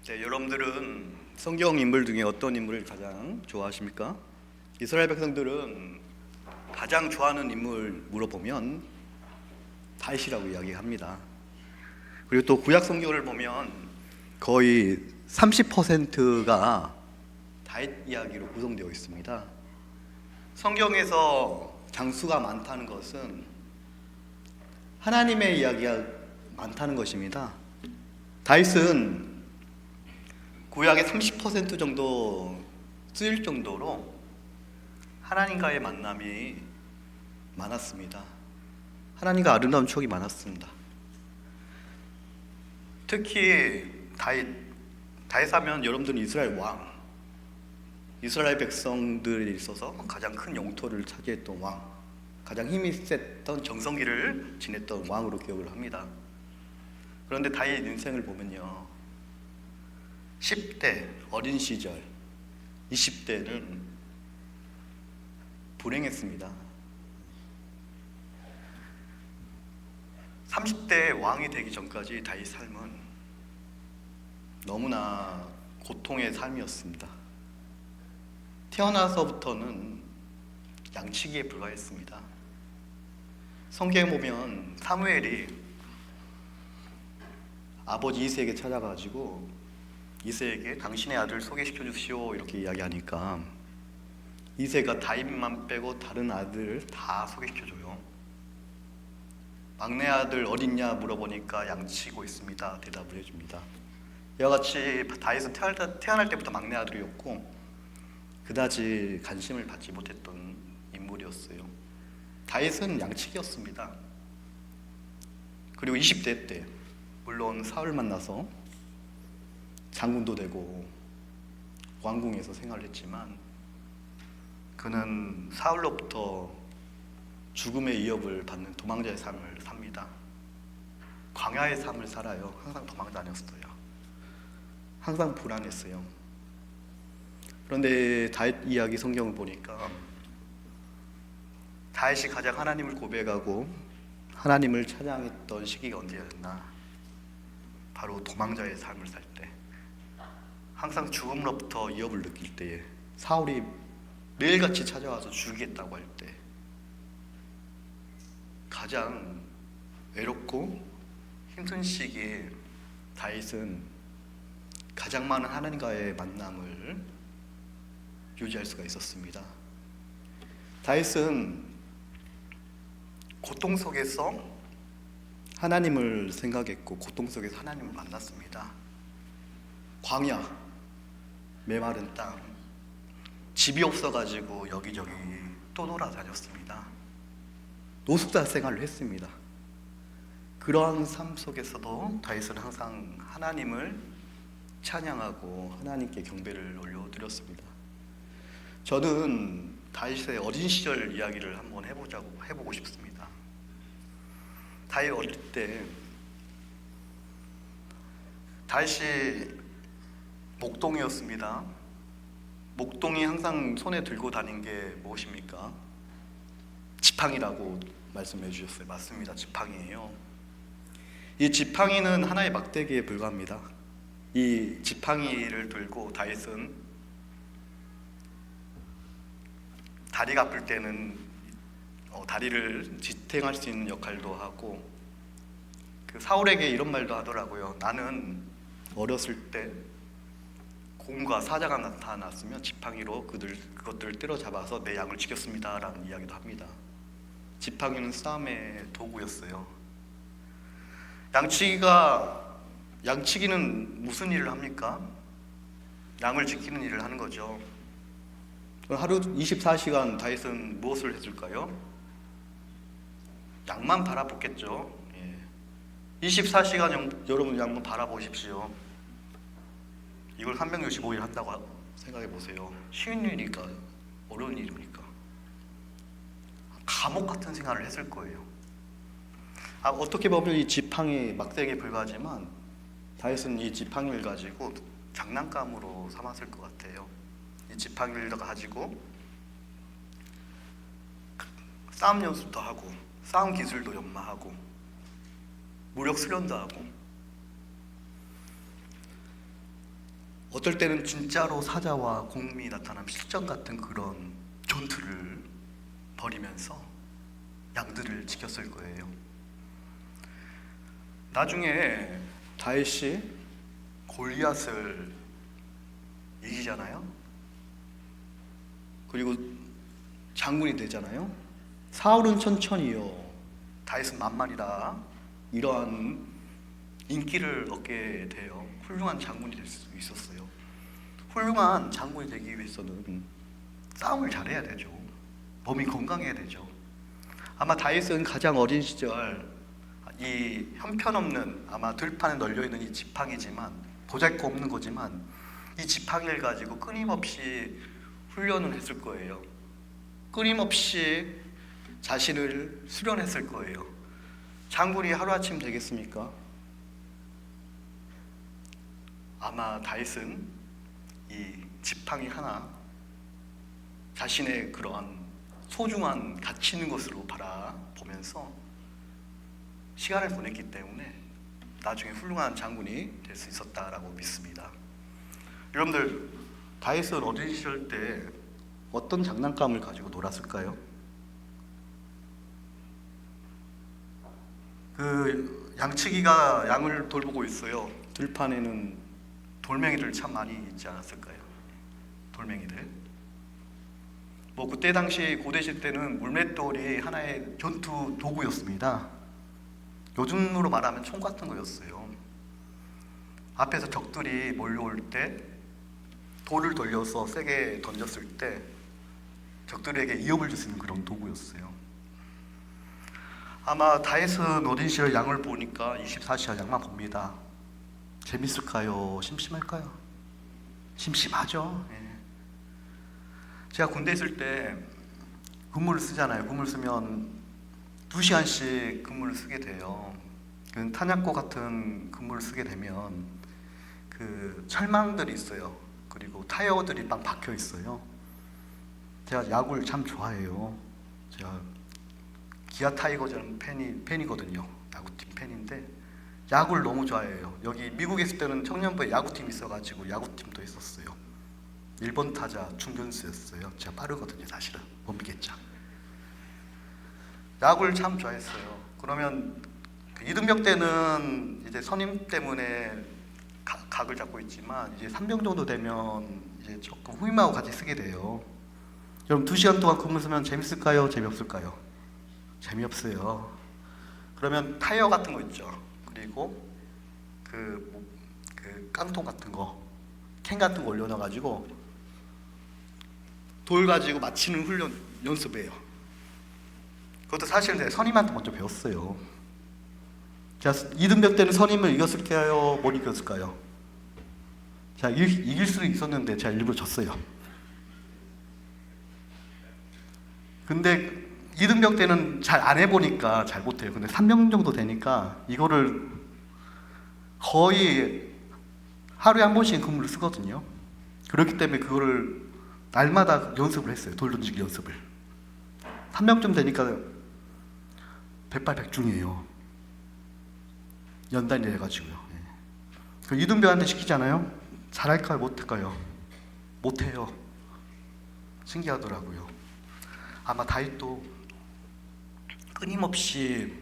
네, 여러분들은 성경 인물 중에 어떤 인물을 가장 좋아하십니까? 이스라엘 백성들은 가장 좋아하는 인물 물어보면 다윗이라고 이야기합니다. 그리고 또 구약 성경을 보면 거의 30%가 다윗 이야기로 구성되어 있습니다. 성경에서 장수가 많다는 것은 하나님의 이야기가 많다는 것입니다. 다윗은 구약의 30% 정도 쓰일 정도로 하나님과의 만남이 많았습니다. 하나님과 아름다운 추억이 많았습니다. 특히 다윗 하면 여러분들은 이스라엘 왕, 이스라엘 백성들에 있어서 가장 큰 영토를 차지했던 왕, 가장 힘이 셌던 정성기를 지냈던 왕으로 기억을 합니다. 그런데 다윗 인생을 보면요, 10대 어린 시절, 20대는 불행했습니다. 30대 왕이 되기 전까지 다윗 삶은 너무나 고통의 삶이었습니다. 태어나서부터는 양치기에 불과했습니다. 성경에 보면 사무엘이 아버지 이새에게 찾아가지고 이새에게 당신의 아들 소개시켜 주시오 이렇게 이야기하니까 이새가 다윗만 빼고 다른 아들 다 소개시켜 줘요. 막내 아들 어딨냐 물어보니까 양치고 있습니다 대답을 해줍니다. 이와 같이 다윗은 태어날 때부터 막내 아들이었고 그다지 관심을 받지 못했던 인물이었어요. 다윗은 양치기였습니다. 그리고 20대 때 물론 사울 만나서 장군도 되고 왕궁에서 생활을 했지만 그는 사울로부터 죽음의 위협을 받는 도망자의 삶을 삽니다. 광야의 삶을 살아요. 항상 도망 다녔어요. 항상 불안했어요. 그런데 다윗 이야기 성경을 보니까 다윗이 가장 하나님을 고백하고 하나님을 찬양했던 시기가 언제였나? 바로 도망자의 삶을 살 때, 항상 죽음으로부터 위협을 느낄 때에, 사울이 매일같이 찾아와서 죽이겠다고 할 때, 가장 외롭고 힘든 시기에 다윗은 가장 많은 하나님과의 만남을 유지할 수가 있었습니다. 다윗은 고통 속에서 하나님을 생각했고 고통 속에서 하나님을 만났습니다. 광야, 메마른 땅, 집이 없어가지고 여기저기 떠돌아다녔습니다. 노숙자 생활을 했습니다. 그러한 삶 속에서도 다윗은 항상 하나님을 찬양하고 하나님께 경배를 올려드렸습니다. 저는 다윗의 어린 시절 이야기를 한번 해보고 싶습니다. 다윗 어릴 때 다윗이 목동이었습니다. 목동이 항상 손에 들고 다닌 게 무엇입니까? 지팡이라고 말씀해 주셨어요. 맞습니다. 지팡이에요. 이 지팡이는 하나의 막대기에 불과합니다. 이 지팡이를 들고 다윗은 다리가 아플 때는 다리를 지탱할 수 있는 역할도 하고, 그 사울에게 이런 말도 하더라고요. 나는 어렸을 때 곰과 사자가 나타났으면 지팡이로 그것들을 때려잡아서 내 양을 지켰습니다 라는 이야기도 합니다. 지팡이는 싸움의 도구였어요. 양치기는 무슨 일을 합니까? 양을 지키는 일을 하는 거죠. 하루 24시간 다윗은 무엇을 했을까요? 양만 바라봤겠죠. 24시간 여러분 양만 바라보십시오. 이걸 365일 한다고 생각해 보세요. 쉬운 일이니까 어려운 일입니까? 감옥 같은 생활을 했을 거예요. 어떻게 보면 이 지팡이 막대기에 불과하지만 다윗은 이 지팡이를 가지고 장난감으로 삼았을 것 같아요. 이 지팡이를 가지고 싸움 연습도 하고 싸움 기술도 연마하고 무력 수련도 하고 어떨 때는 진짜로 사자와 곰이 나타나는 실전 같은 그런 전투를 벌이면서 양들을 지켰을 거예요. 나중에 다윗이 골리앗을 이기잖아요. 그리고 장군이 되잖아요. 사울은 천천히요, 다윗은 만만이다. 이러한 인기를 얻게 돼요. 훌륭한 장군이 될 수 있었어요. 훌륭한 장군이 되기 위해서는 싸움을 잘해야 되죠. 몸이 건강해야 되죠. 아마 다윗은 가장 어린 시절 이 형편없는, 아마 들판에 널려있는 이 지팡이지만, 보잘것없는 거지만 이 지팡이를 가지고 끊임없이 훈련을 했을 거예요. 끊임없이 자신을 수련했을 거예요. 장군이 하루아침 되겠습니까? 아마 다윗은 이 지팡이 하나, 자신의 그러한 소중한 가치 있는 것으로 바라보면서 시간을 보냈기 때문에 나중에 훌륭한 장군이 될 수 있었다라고 믿습니다. 여러분들, 다윗은 어린 시절 때 어떤 장난감을 가지고 놀았을까요? 그 양치기가 양을 돌보고 있어요. 들판에는 돌멩이들 참 많이 있지 않았을까요? 돌멩이들. 뭐 그때 당시 고대 시대는 물맷돌이 하나의 전투 도구였습니다. 요즘으로 말하면 총 같은 거였어요. 앞에서 적들이 몰려올 때 돌을 돌려서 세게 던졌을 때 적들에게 위협을 줄 수 있는 그런 도구였어요. 아마 다윗은 어린 시절 양을 보니까 24시간 양만 봅니다. 재밌을까요? 심심할까요? 심심하죠. 예. 제가 군대 있을 때 근무를 쓰잖아요. 근무를 쓰면 2시간씩 근무를 쓰게 돼요. 그 탄약고 같은 근무를 쓰게 되면 그 철망들이 있어요. 그리고 타이어들이 막 박혀 있어요. 제가 야구를 참 좋아해요. 제가 기아 타이거즈는 팬이거든요. 야구팀 팬인데 야구를 너무 좋아해요. 여기 미국에 있을 때는 청년부에 야구팀이 있어가지고 야구팀도 했었어요. 1번 타자 중견수였어요. 제가 빠르거든요. 사실은 못 믿겠죠. 야구를 참 좋아했어요. 그러면 이등병 때는 이제 선임 때문에 각을 잡고 있지만 이제 3병 정도 되면 이제 조금 후임하고 같이 쓰게 돼요. 여러분 2시간 동안 근무 쓰면 재밌을까요? 재미없을까요? 재미없어요. 그러면 타이어 같은 거 있죠. 그리고 그 깡통 같은 거, 캔 같은 거 올려놔가지고 돌 가지고 맞히는 훈련 연습해요. 그것도 사실 내 선임한테 먼저 배웠어요. 제가 이등병 때는 선임을 이겼을까요? 못 이겼을까요? 제가 이길 수도 있었는데 제가 일부러 졌어요. 근데 이등병 때는 잘 안 해보니까 잘 못해요. 근데 3병 정도 되니까 이거를 거의 하루에 한 번씩 근무를 쓰거든요. 그렇기 때문에 그거를 날마다 연습을 했어요. 돌 던지기 연습을. 3병쯤 되니까 백발백중이에요. 연단이 돼가지고요. 그 이등병한테 시키잖아요. 잘할까요? 못할까요? 못해요. 신기하더라고요. 아마 다윗도 끊임없이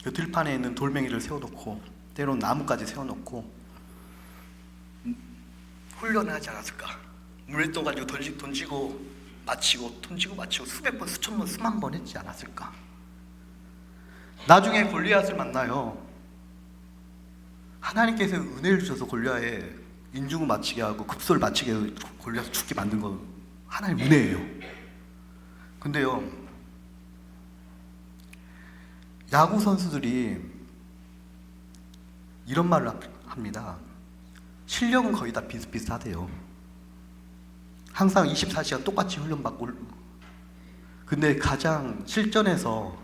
그 들판에 있는 돌멩이를 세워놓고 때로는 나무까지 세워놓고 훈련을 하지 않았을까? 물맷돌 가지고 던지고 맞히고 던지고 맞히고 수백 번, 수천 번, 수만 번 했지 않았을까? 나중에 골리앗을 만나요. 하나님께서 은혜를 주셔서 골리앗에 인중을 맞히게 하고 급소를 맞히게 해서 골리앗을 죽게 만든 건 하나님의 은혜예요. 근데요, 야구 선수들이 이런 말을 합니다. 실력은 거의 다 비슷비슷하대요. 항상 24시간 똑같이 훈련받고, 근데 가장 실전에서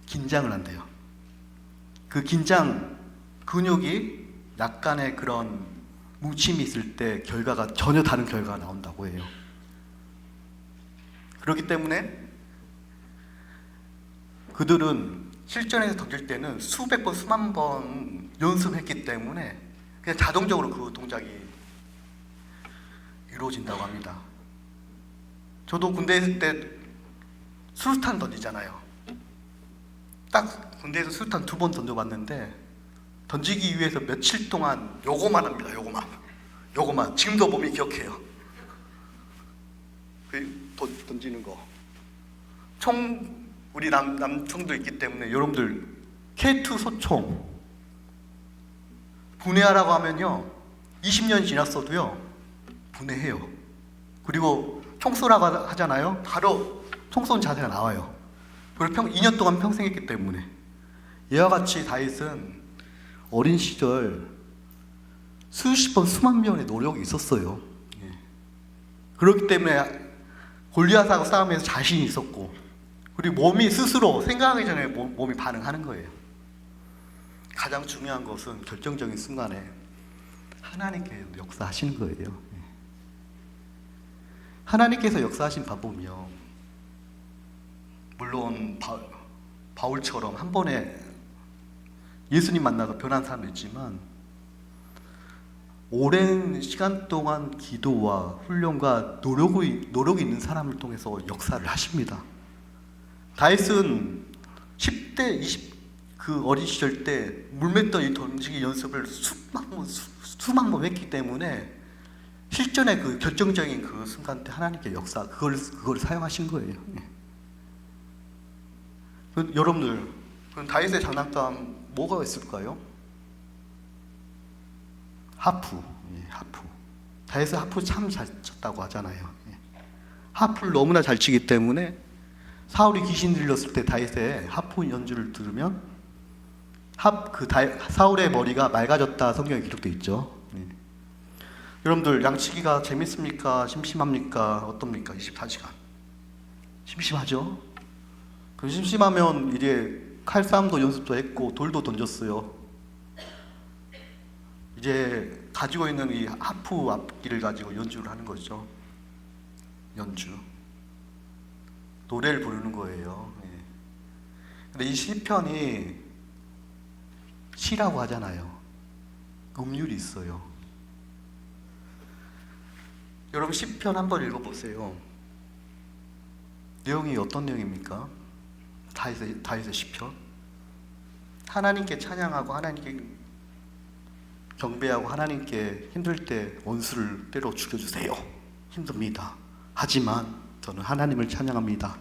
긴장을 한대요. 그 긴장 근육이 약간의 그런 뭉침이 있을 때 결과가 전혀 다른 결과가 나온다고 해요. 그렇기 때문에 그들은 실전에서 던질 때는 수백 번, 수만 번 연습했기 때문에 그냥 자동적으로 그 동작이 이루어진다고 합니다. 저도 군대에 있을 때 수류탄 던지잖아요. 딱 군대에서 수류탄 2번 던져봤는데 던지기 위해서 며칠 동안 요거만 합니다. 요거만 지금도 몸이 기억해요. 던지는 거. 총 우리 남총도 있기 때문에 여러분들 K2 소총 분해하라고 하면요 20년 지났어도요 분해해요. 그리고 총 쏘라고 하잖아요. 바로 총 쏜 자세가 나와요. 그리고 2년 동안 평생 했기 때문에. 이와 같이 다윗은 어린 시절 수십 번 수만 명의 노력이 있었어요. 그렇기 때문에 골리앗하고 싸움에서 자신이 있었고, 그리고 몸이 스스로 생각하기 전에 몸이 반응하는 거예요. 가장 중요한 것은 결정적인 순간에 하나님께서 역사하시는 거예요. 하나님께서 역사하신 방법이요, 물론 바울처럼 한 번에 예수님 만나서 변한 사람도 있지만 오랜 시간 동안 기도와 훈련과 노력이 있는 사람을 통해서 역사를 하십니다. 다윗은 10대, 20, 그 어린 시절 때 물맷돌 던지기 연습을 수만 번 했기 때문에 실전의 그 결정적인 그 순간 때 하나님께 그걸 사용하신 거예요. 여러분들, 다윗의 장난감 뭐가 있을까요? 하프. 다윗은 하프 참 잘 쳤다고 하잖아요. 하프를 너무나 잘 치기 때문에 사울이 귀신 들렸을 때 다윗의 하프 연주를 들으면 사울의 머리가 맑아졌다 성경에 기록되어 있죠. 여러분들 양치기가 재밌습니까? 심심합니까? 어떻습니까? 24시간 심심하죠? 그 심심하면 이제 칼싸움도 연습도 했고 돌도 던졌어요. 이제 가지고 있는 이 하프 악기를 가지고 연주를 하는 거죠. 연주, 노래를 부르는 거예요. 근데 이 시편이 시라고 하잖아요. 음률이 있어요. 여러분 시편 한번 읽어보세요. 내용이 어떤 내용입니까? 다윗의 시편. 하나님께 찬양하고 하나님께 경배하고 하나님께 힘들 때 원수를 때려 죽여주세요. 힘듭니다. 하지만 저는 하나님을 찬양합니다.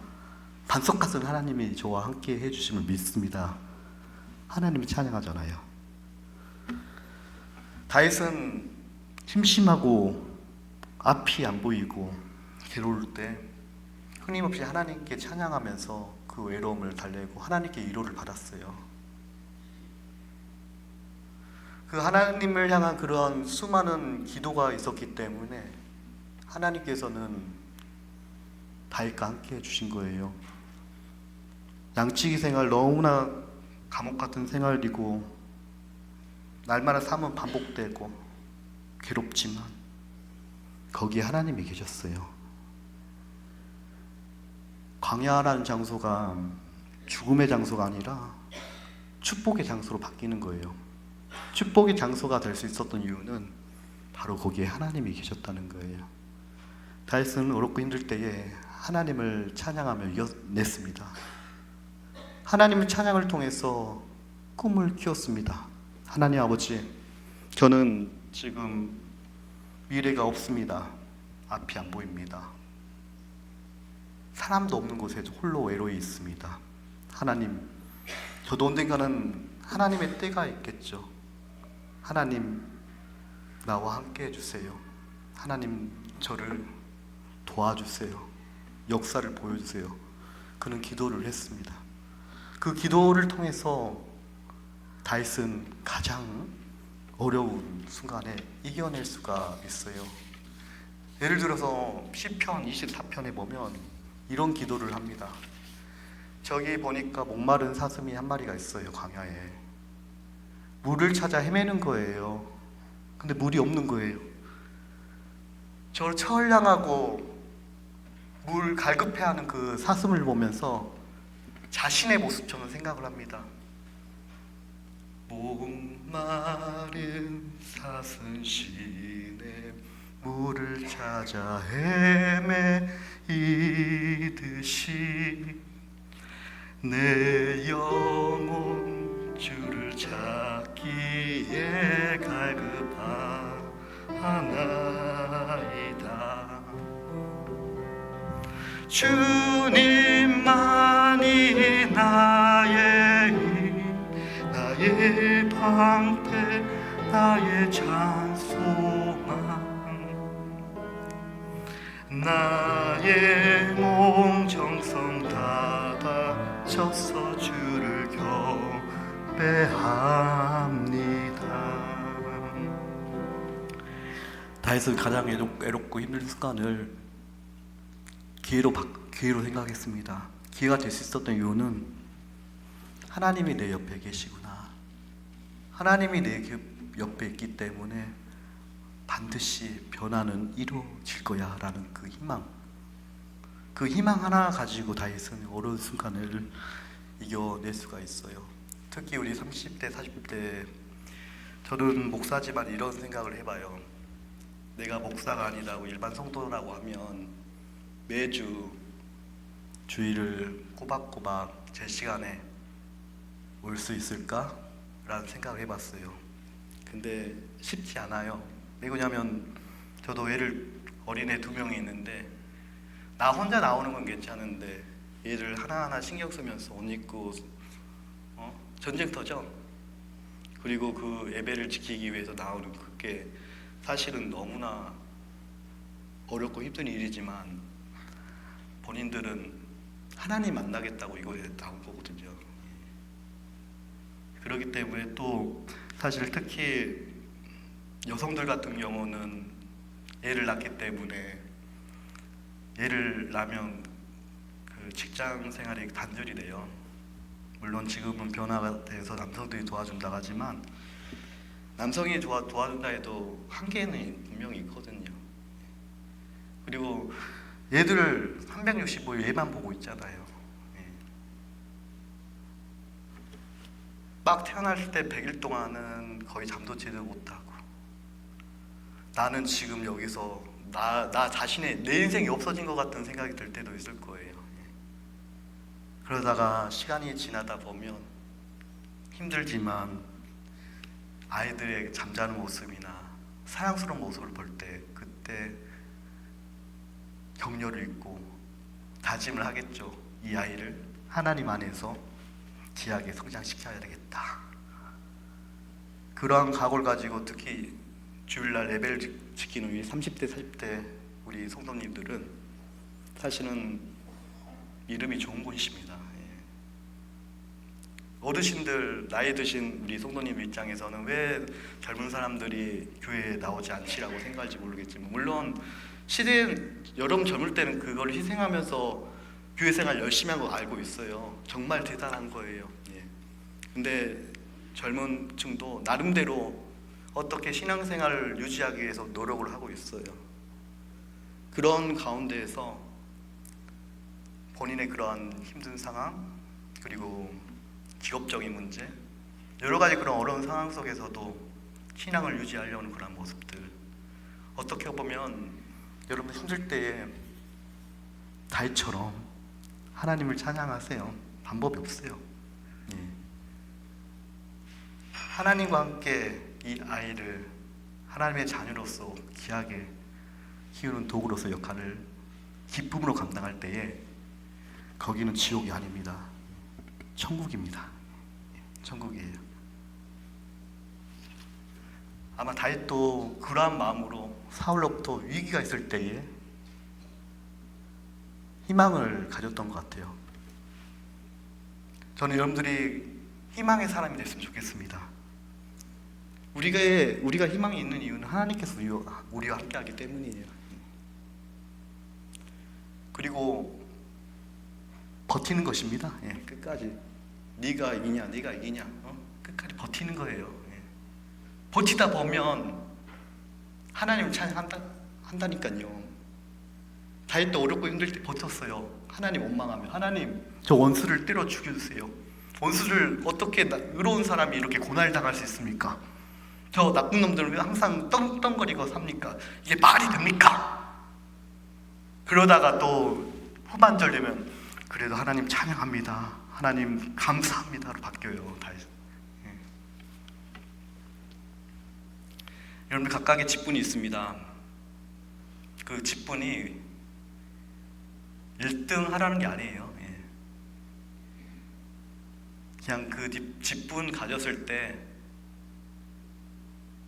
반석 같은 하나님이 저와 함께 해주심을 믿습니다. 하나님을 찬양하잖아요. 다윗은 심심하고 앞이 안 보이고 괴로울 때 끊임없이 하나님께 찬양하면서 그 외로움을 달래고 하나님께 위로를 받았어요. 그 하나님을 향한 그런 수많은 기도가 있었기 때문에 하나님께서는 다윗과 함께 해주신 거예요. 양치기 생활 너무나 감옥 같은 생활이고 날마다 삶은 반복되고 괴롭지만 거기에 하나님이 계셨어요. 광야라는 장소가 죽음의 장소가 아니라 축복의 장소로 바뀌는 거예요. 축복의 장소가 될 수 있었던 이유는 바로 거기에 하나님이 계셨다는 거예요. 다윗은 어렵고 힘들 때에 하나님을 찬양하며 이겨냈습니다. 하나님의 찬양을 통해서 꿈을 키웠습니다. 하나님 아버지, 저는 지금 미래가 없습니다. 앞이 안 보입니다. 사람도 없는 곳에 홀로 외로이 있습니다. 하나님, 저도 언젠가는 하나님의 때가 있겠죠. 하나님, 나와 함께 해주세요. 하나님, 저를 도와주세요. 역사를 보여주세요. 그는 기도를 했습니다. 그 기도를 통해서 다윗은 가장 어려운 순간에 이겨낼 수가 있어요. 예를 들어서 시편 24편에 보면 이런 기도를 합니다. 저기 보니까 목마른 사슴이 한 마리가 있어요. 광야에 물을 찾아 헤매는 거예요. 근데 물이 없는 거예요. 저를 처울량하고 물 갈급해하는 그 사슴을 보면서 자신의 모습처럼 생각을 합니다. 목마른 사슴시내 물을 찾아 헤매이듯이 내 영혼 주를 찾기에 갈급하나이다. 주님만이 나의 힘, 나의 방패, 나의 찬송함, 나의 몸 정성 다 바쳐서 주를 경배합니다. 다윗은 가장 애롭고 힘든 순간을 기회로 생각했습니다. 기회가 될 수 있었던 이유는 하나님이 내 옆에 계시구나, 하나님이 내 옆에 있기 때문에 반드시 변화는 이루어질 거야 라는 그 희망 하나 가지고 다윗은 어려운 순간을 이겨낼 수가 있어요. 특히 우리 30대 40대, 저는 목사지만 이런 생각을 해봐요. 내가 목사가 아니라고 일반 성도라고 하면 매주 주일을 꼬박꼬박 제 시간에 올 수 있을까? 라는 생각을 해봤어요. 근데 쉽지 않아요. 왜냐면 저도 어린애 2명이 있는데 나 혼자 나오는 건 괜찮은데 얘를 하나하나 신경 쓰면서 옷 입고 전쟁터죠. 그리고 그 예배를 지키기 위해서 나오는 그게 사실은 너무나 어렵고 힘든 일이지만 본인들은 하나님 만나겠다고 이거에 나온 거거든요. 그렇기 때문에 또 사실 특히 여성들 같은 경우는 애를 낳기 때문에 애를 낳으면 그 직장 생활이 단절이 돼요. 물론 지금은 변화가 돼서 남성들이 도와준다고 하지만 남성이 도와준다 해도 한계는 분명히 있거든요. 그리고 얘들 365일 얘만 보고 있잖아요. 막 태어났을 때 100일 동안은 거의 잠도 제대로 못하고 나는 지금 여기서 나 자신의 내 인생이 없어진 것 같은 생각이 들 때도 있을 거예요. 그러다가 시간이 지나다 보면 힘들지만 아이들의 잠자는 모습이나 사랑스러운 모습을 볼 때 그때 격려를 잊고 다짐을 하겠죠. 이 아이를 하나님 안에서 귀하게 성장시켜야 되겠다. 그러한 각오를 가지고 특히 주일날 예배를 지키는 우리 30대, 40대 우리 성도님들은 사실은 이름이 좋은 곳이십니다. 어르신들, 나이 드신 우리 성도님 입장에서는 왜 젊은 사람들이 교회에 나오지 않지라고 생각할지 모르겠지만, 물론 시대엔 여러분 젊을 때는 그걸 희생하면서 교회 생활 열심히 한 거 알고 있어요. 정말 대단한 거예요. 근데 젊은 층도 나름대로 어떻게 신앙생활을 유지하기 위해서 노력을 하고 있어요. 그런 가운데에서 본인의 그러한 힘든 상황, 그리고 직업적인 문제, 여러 가지 그런 어려운 상황 속에서도 신앙을 유지하려는 그런 모습들, 어떻게 보면 여러분 힘들 때에 다윗처럼 하나님을 찬양하세요. 방법이 없어요. 하나님과 함께 이 아이를 하나님의 자녀로서 귀하게 키우는 도구로서 역할을 기쁨으로 감당할 때에 거기는 지옥이 아닙니다. 천국입니다. 천국이에요. 아마 다윗도 그러한 마음으로 사울로부터 위기가 있을 때에 희망을 가졌던 것 같아요. 저는 여러분들이 희망의 사람이 됐으면 좋겠습니다. 우리가 희망이 있는 이유는 하나님께서 우리와 함께하기 때문이에요. 그리고 버티는 것입니다. 끝까지 네가 이기냐 끝까지 버티는 거예요. 버티다 보면 하나님을 찬양한다니까요. 다윗도 어렵고 힘들 때 버텼어요. 하나님 원망하며 하나님 저 원수를 때려 죽여주세요. 원수를 어떻게 의로운 사람이 이렇게 고난을 당할 수 있습니까? 저 나쁜 놈들은 왜 항상 떵떵거리고 삽니까? 이게 말이 됩니까? 그러다가 또 후반절 되면 그래도 하나님 찬양합니다, 하나님 감사합니다로 바뀌어요. 다. 예. 여러분들 각각의 직분이 있습니다. 그 직분이 1등 하라는 게 아니에요. 예. 그냥 그 직분 가졌을 때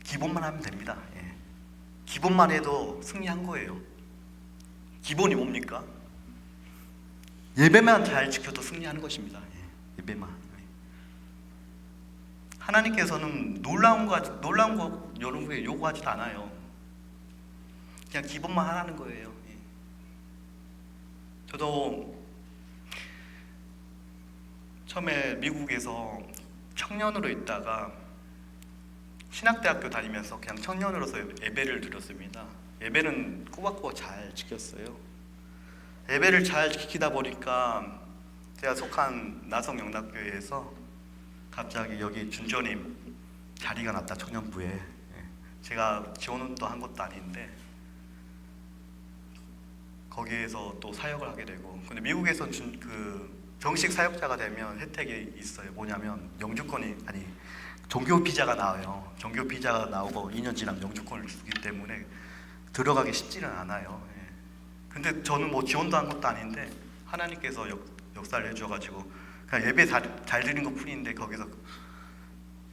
기본만 하면 됩니다. 예. 기본만 해도 승리한 거예요. 기본이 뭡니까? 예배만 잘 지켜도 승리하는 것입니다. 예. 예배만. 예. 하나님께서는 놀라운 거 여러분에게 요구하지도 않아요. 그냥 기본만 하라는 거예요. 예. 저도 처음에 미국에서 청년으로 있다가 신학대학교 다니면서 그냥 청년으로서 예배를 드렸습니다. 예배는 꼬박꼬박 잘 지켰어요. 예배를 잘 지키다 보니까 제가 속한 나성영락교회에서 갑자기 여기 준조님 자리가 났다, 청년부에. 제가 지원도 한 것도 아닌데 거기에서 또 사역을 하게 되고, 근데 미국에서 정식 사역자가 되면 혜택이 있어요. 뭐냐면 종교 비자가 나와요. 종교 비자가 나오고 2년 지나면 영주권을 주기 때문에 들어가기 쉽지는 않아요. 예. 근데 저는 뭐 지원도 한 것도 아닌데 하나님께서 역사를 해줘가지고 그냥 예배 잘 드린 것 뿐인데 거기서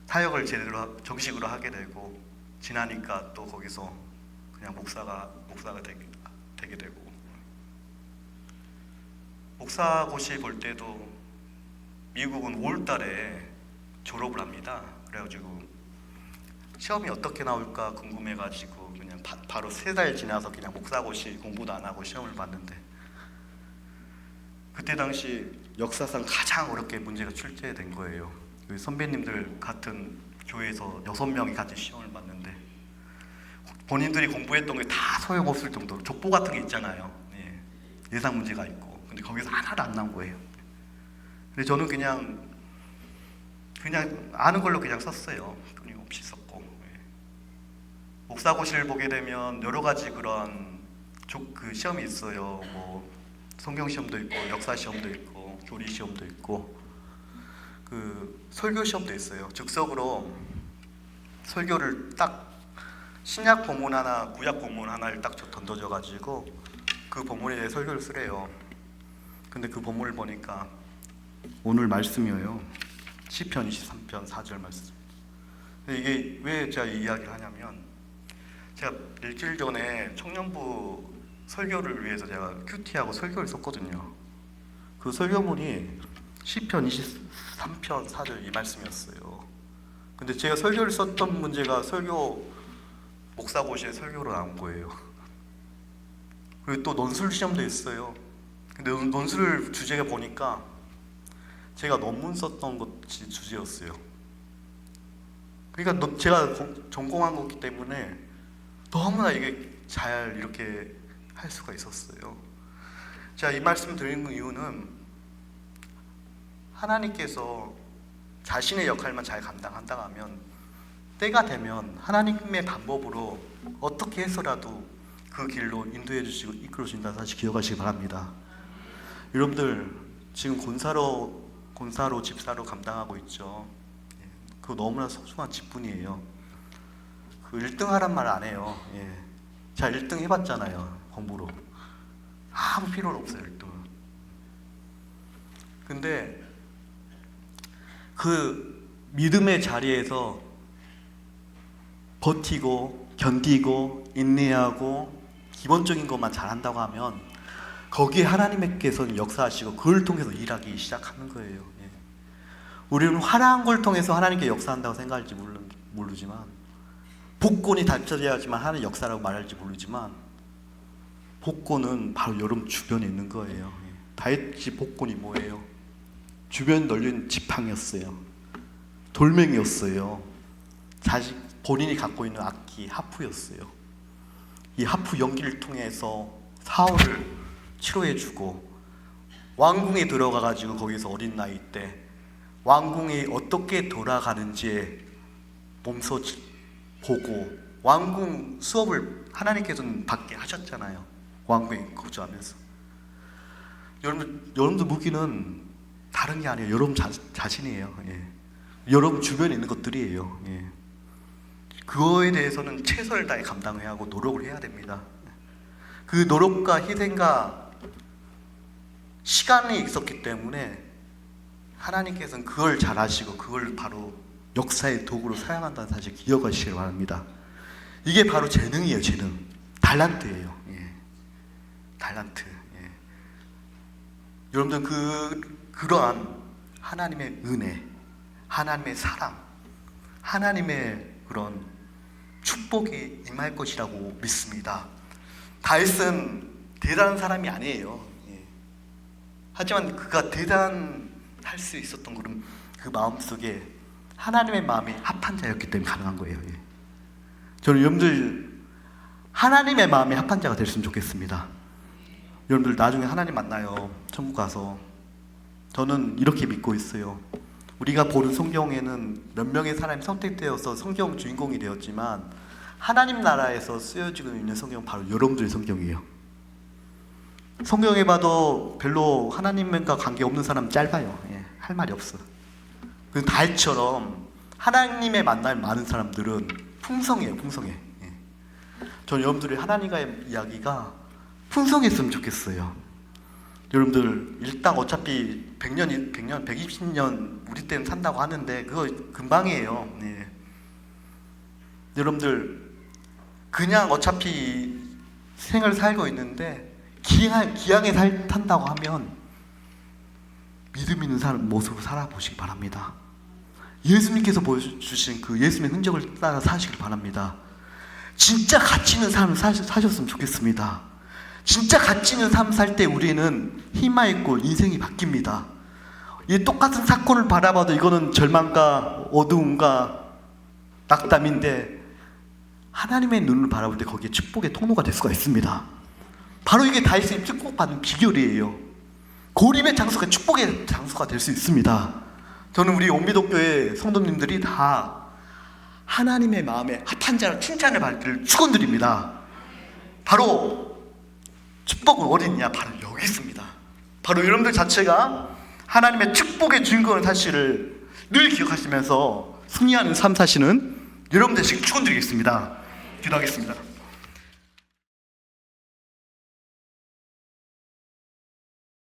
사역을 제대로 정식으로 하게 되고, 지나니까 또 거기서 그냥 목사가 되게 되고, 목사고시 볼 때도 미국은 5월달에 졸업을 합니다. 그래가지고 시험이 어떻게 나올까 궁금해가지고 그냥 바로 3달 지나서 그냥 목사고시 공부도 안 하고 시험을 봤는데, 그때 당시 역사상 가장 어렵게 문제가 출제된 거예요. 선배님들 같은 교회에서 6명이 같은 시험을 봤는데 본인들이 공부했던 게 다 소용없을 정도로 족보 같은 게 있잖아요. 예상 문제가 있고, 근데 거기서 하나도 안 나온 거예요. 근데 저는 그냥 아는 걸로 그냥 썼어요. 끊임없이 썼고. 목사고시를 보게 되면 여러 가지 그런 그 시험이 있어요. 뭐 성경 시험도 있고, 역사 시험도 있고, 교리 시험도 있고, 그 설교 시험도 있어요. 즉석으로 설교를 딱 신약 본문 하나, 구약 본문 하나를 딱 던져져 가지고 그 본문에 대해 설교를 쓰래요. 근데 그 본문을 보니까 오늘 말씀이에요. 시편 23편 4절 말씀. 이게 왜 제가 이 이야기를 하냐면, 제가 일주일 전에 청년부 설교를 위해서 제가 큐티하고 설교를 썼거든요. 그 설교문이 시편 23편 4절 이 말씀이었어요. 근데 제가 설교를 썼던 문제가 목사고시의 설교로 나온 거예요. 그리고 또 논술 시험도 있어요. 근데 논술 주제가 보니까 제가 논문 썼던 것이 주제였어요. 그러니까 제가 전공한 거기 때문에 너무나 이게 잘 이렇게 할 수가 있었어요. 제가 이 말씀 드리는 이유는 하나님께서 자신의 역할만 잘 감당한다 하면 때가 되면 하나님의 방법으로 어떻게 해서라도 그 길로 인도해 주시고 이끌어 주신다는 사실 기억하시기 바랍니다. 여러분들 지금 권사로 집사로 감당하고 있죠. 그거 너무나 소중한 직분이에요. 그 1등 하란 말 안 해요. 제가 1등 해봤잖아요. 공부로. 아무 필요는 없어요. 1등은. 근데 그 믿음의 자리에서 버티고 견디고 인내하고 기본적인 것만 잘한다고 하면 거기에 하나님께서는 역사하시고 그걸 통해서 일하기 시작하는 거예요. 우리는 화려한 걸 통해서 하나님께 역사한다고 생각할지 모르지만, 복권이 달쳐져야지만 하나님 역사라고 말할지 모르지만, 복권은 바로 여러분 주변에 있는 거예요. 다윗집 복권이 뭐예요? 주변 널린 지팡이였어요. 돌멩이였어요. 본인이 갖고 있는 악기 하프였어요. 이 하프 연기를 통해서 사울을 치료해주고 왕궁에 들어가가지고 거기서 어린 나이 때 왕궁이 어떻게 돌아가는지 몸소 보고 왕궁 수업을 하나님께서는 받게 하셨잖아요. 왕궁에 거주하면서. 여러분들 무기는 다른 게 아니에요. 여러분 자신이에요. 예. 여러분 주변에 있는 것들이에요. 예. 그거에 대해서는 최선을 다해 감당해야 하고 노력을 해야 됩니다. 그 노력과 희생과 시간이 있었기 때문에 하나님께서는 그걸 잘 아시고 그걸 바로 역사의 도구로 사용한다는 사실 기억하시길 바랍니다. 이게 바로 재능이에요. 재능, 달란트예요. 예. 달란트. 예. 여러분들 그러한 하나님의 은혜, 하나님의 사랑, 하나님의 그런 축복이 임할 것이라고 믿습니다. 다윗은 대단한 사람이 아니에요. 예. 하지만 그가 대단할 수 있었던 것은 그 마음속에 하나님의 마음이 합한 자였기 때문에 가능한 거예요. 예. 저는 여러분들 하나님의 마음이 합한 자가 됐으면 좋겠습니다. 여러분들 나중에 하나님 만나요. 천국 가서. 저는 이렇게 믿고 있어요. 우리가 보는 성경에는 몇 명의 사람이 선택되어서 성경 주인공이 되었지만 하나님 나라에서 쓰여지고 있는 성경은 바로 여러분들의 성경이에요. 성경에 봐도 별로 하나님과 관계없는 사람 짧아요. 예, 할 말이 없어. 그 다윗처럼 하나님의 만남이 많은 사람들은 풍성해요. 풍성해. 예. 저는 여러분들이 하나님과의 이야기가 풍성했으면 좋겠어요. 여러분들 일당 어차피 100년, 120년 우리 때는 산다고 하는데 그거 금방이에요. 네. 여러분들 그냥 어차피 생을 살고 있는데 기양에 탄다고 하면 믿음 있는 사람 모습으로 살아보시기 바랍니다. 예수님께서 보여주신 그 예수님의 흔적을 따라 사시길 바랍니다. 진짜 가치 있는 삶을 사셨으면 좋겠습니다. 진짜 가치 있는 삶 살 때 우리는 희망있고 인생이 바뀝니다. 이 똑같은 사건을 바라봐도 이거는 절망과 어두움과 낙담인데 하나님의 눈을 바라볼 때 거기에 축복의 통로가 될 수가 있습니다. 바로 이게 다윗이 축복받는 비결이에요. 고립의 장소가 축복의 장소가 될 수 있습니다. 저는 우리 온미독교의 성도님들이 다 하나님의 마음에 합한 자로 칭찬을 받기를 축원드립니다. 바로 축복은 어딨냐? 바로 여기 있습니다. 바로 여러분들 자체가 하나님의 축복의 주인공의 사실을 늘 기억하시면서 승리하는 삶 사시는 여러분들 지금 축원드리겠습니다. 기도하겠습니다.